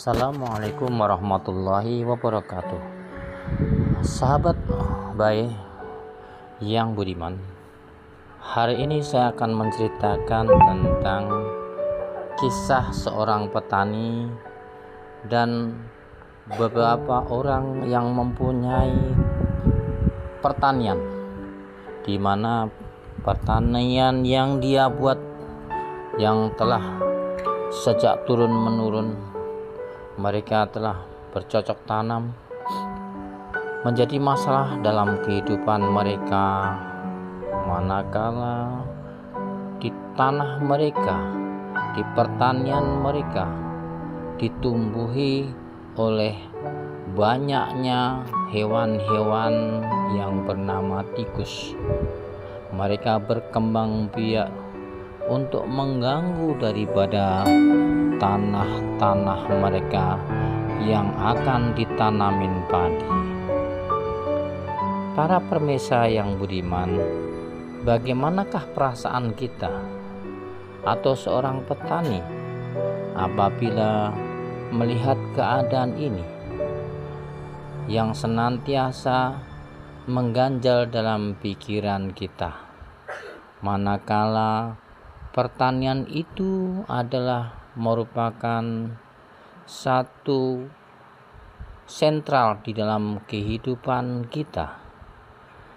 Assalamualaikum warahmatullahi wabarakatuh. Sahabat baik yang budiman, hari ini saya akan menceritakan tentang kisah seorang petani dan beberapa orang yang mempunyai pertanian, di mana pertanian yang dia buat yang telah sejak turun menurun, mereka telah bercocok tanam, menjadi masalah dalam kehidupan mereka manakala di tanah mereka, di pertanian mereka ditumbuhi oleh banyaknya hewan-hewan yang bernama tikus. Mereka berkembang biak untuk mengganggu daripada tanah-tanah mereka yang akan ditanamin padi. Para pemirsa yang budiman, bagaimanakah perasaan kita atau seorang petani apabila melihat keadaan ini yang senantiasa mengganjal dalam pikiran kita, manakala pertanian itu adalah merupakan satu sentral di dalam kehidupan kita.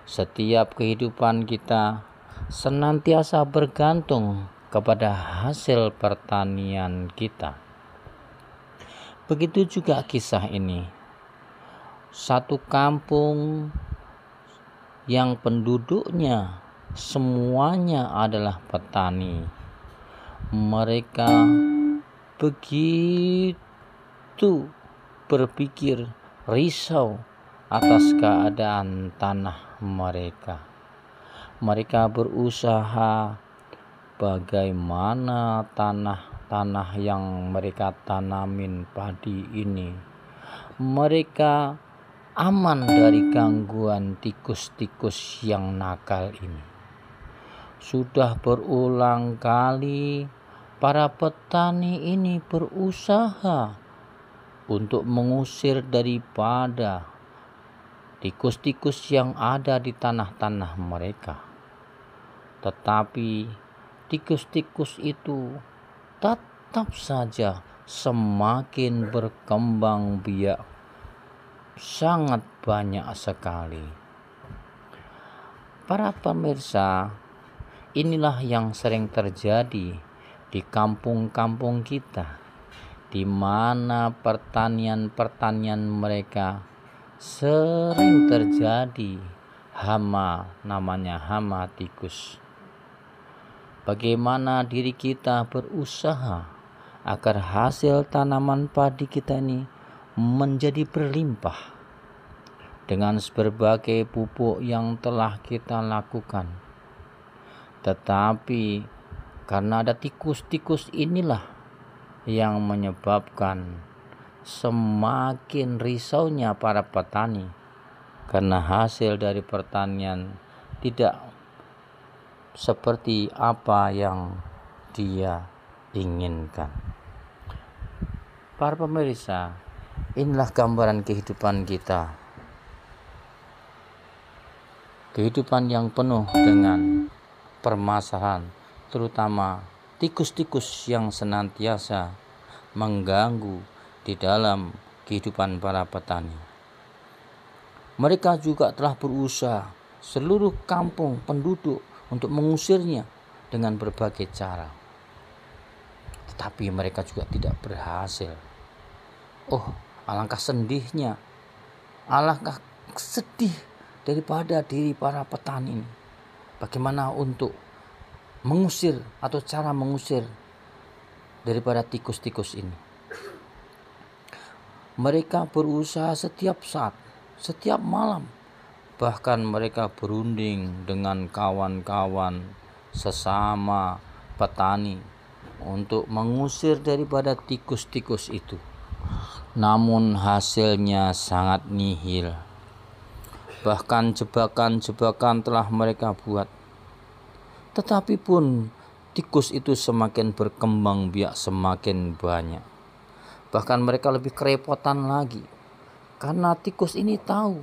Setiap kehidupan kita senantiasa bergantung kepada hasil pertanian kita. Begitu juga kisah ini. Satu kampung yang penduduknya semuanya adalah petani. Mereka begitu berpikir risau atas keadaan tanah mereka. Mereka berusaha bagaimana tanah yang mereka tanamin padi ini mereka aman dari gangguan tikus-tikus yang nakal ini. Sudah berulang kali para petani ini berusaha untuk mengusir daripada tikus-tikus yang ada di tanah-tanah mereka. Tetapi tikus-tikus itu tetap saja semakin berkembang biak, sangat banyak sekali. Para pemirsa, inilah yang sering terjadi di kampung-kampung kita, di mana pertanian mereka sering terjadi hama, namanya hama tikus. Bagaimana diri kita berusaha agar hasil tanaman padi kita ini menjadi berlimpah dengan berbagai pupuk yang telah kita lakukan. Tetapi karena ada tikus-tikus inilah yang menyebabkan semakin risaunya para petani, karena hasil dari pertanian tidak seperti apa yang dia inginkan. Para pemirsa, inilah gambaran kehidupan kita. Kehidupan yang penuh dengan permasalahan, terutama tikus-tikus yang senantiasa mengganggu di dalam kehidupan para petani. Mereka juga telah berusaha seluruh kampung penduduk untuk mengusirnya dengan berbagai cara. Tetapi mereka juga tidak berhasil. Alangkah sedihnya, alangkah sedih daripada diri para petani ini. Bagaimana untuk mengusir atau cara mengusir daripada tikus-tikus ini. Mereka berusaha setiap saat, setiap malam. Bahkan mereka berunding dengan kawan-kawan sesama petani untuk mengusir daripada tikus-tikus itu. Namun hasilnya sangat nihil. Bahkan jebakan-jebakan telah mereka buat. Tetapi pun tikus itu semakin berkembang biak, semakin banyak. Bahkan mereka lebih kerepotan lagi. Karena tikus ini tahu.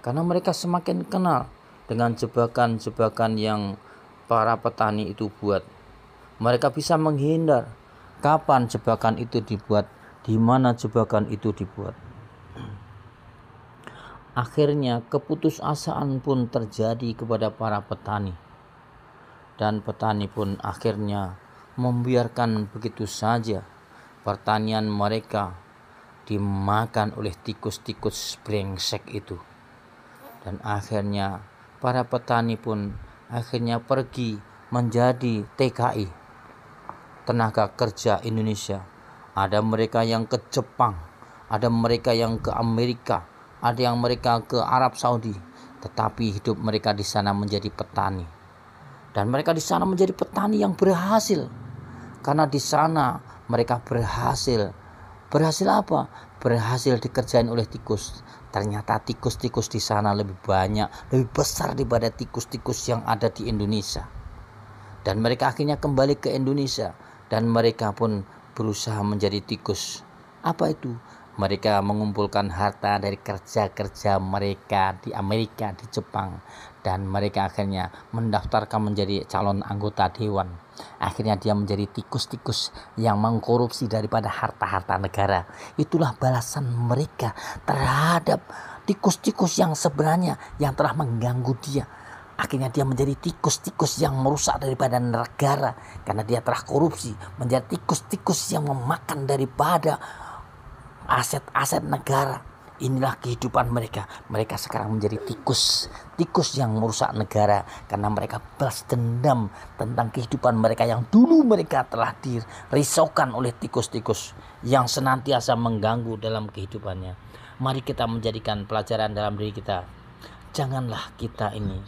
Karena mereka semakin kenal dengan jebakan-jebakan yang para petani itu buat. Mereka bisa menghindar. Kapan jebakan itu dibuat? Di mana jebakan itu dibuat? Akhirnya keputusasaan pun terjadi kepada para petani. Dan petani pun akhirnya membiarkan begitu saja pertanian mereka dimakan oleh tikus-tikus brengsek itu. Dan akhirnya para petani pun akhirnya pergi menjadi TKI, tenaga kerja Indonesia. Ada mereka yang ke Jepang, ada mereka yang ke Amerika, ada yang mereka ke Arab Saudi, tetapi hidup mereka di sana menjadi petani. Dan mereka di sana menjadi petani yang berhasil. Karena di sana mereka berhasil. Berhasil apa? Berhasil dikerjain oleh tikus. Ternyata tikus-tikus di sana lebih banyak, lebih besar daripada tikus-tikus yang ada di Indonesia. Dan mereka akhirnya kembali ke Indonesia. Dan mereka pun berusaha menjadi tikus. Apa itu? Mereka mengumpulkan harta dari kerja-kerja mereka di Amerika, di Jepang. Dan mereka akhirnya mendaftarkan menjadi calon anggota dewan. Akhirnya dia menjadi tikus-tikus yang mengkorupsi daripada harta-harta negara. Itulah balasan mereka terhadap tikus-tikus yang sebenarnya yang telah mengganggu dia. Akhirnya dia menjadi tikus-tikus yang merusak daripada negara. Karena dia telah korupsi, menjadi tikus-tikus yang memakan daripada aset-aset negara. Inilah kehidupan mereka. Mereka sekarang menjadi tikus yang merusak negara. Karena mereka balas dendam tentang kehidupan mereka yang dulu mereka telah dirisaukan oleh tikus-tikus yang senantiasa mengganggu dalam kehidupannya. Mari kita menjadikan pelajaran dalam diri kita. Janganlah kita ini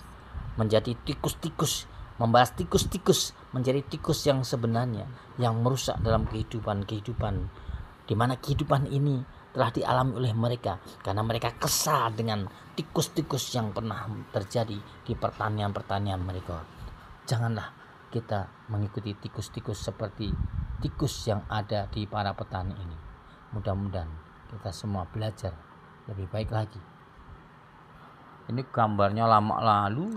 menjadi tikus-tikus, membalas tikus-tikus menjadi tikus yang sebenarnya, yang merusak dalam kehidupan di mana kehidupan ini telah dialami oleh mereka karena mereka kesal dengan tikus-tikus yang pernah terjadi di pertanian mereka. Janganlah kita mengikuti tikus-tikus seperti tikus yang ada di para petani ini. Mudah-mudahan kita semua belajar lebih baik lagi. Ini gambarnya lama lalu.